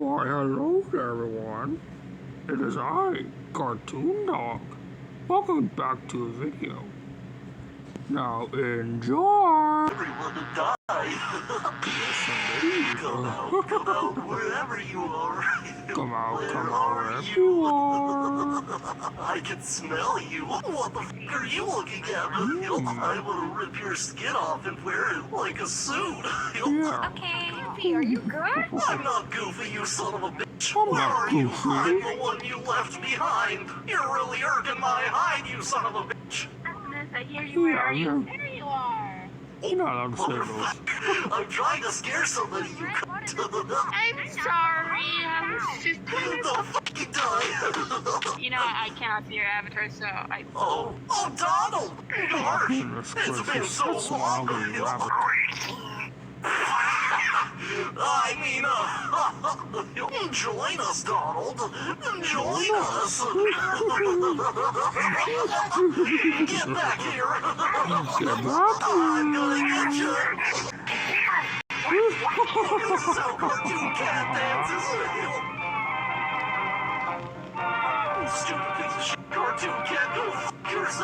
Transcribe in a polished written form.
Why, hello there, everyone. It is I, Cartoon Dog. Welcome back to the video. Now enjoy! Everyone to die! Come out, wherever you are! Come out, Where wherever you are! I can smell you! What the f*** are you looking at? I'm gonna rip your skin off and wear it like a suit! Yeah. Okay, Goofy, are you good? I'm not Goofy, you son of a bitch! I'm Where not are you? Goofy. I'm the one you left behind! You're really irking my hide, you son of a bitch! I hear you. Where are you? Yeah. There you are. You're not allowed to say those. I'm trying to scare somebody, you cunt! I'm sorry. I was just doing Don't fucking die! You know, I cannot see your avatar, so I... Oh, Donald! Gosh, Goodness it's been gracious, so that's one long. ugly rabbit. Join us, Donald. Join us. Get back here. Get back I'm here. gonna get you. This is how Cartoon Cat dances. Stupid piece of shit, Cartoon Cat. Go f*** yourself.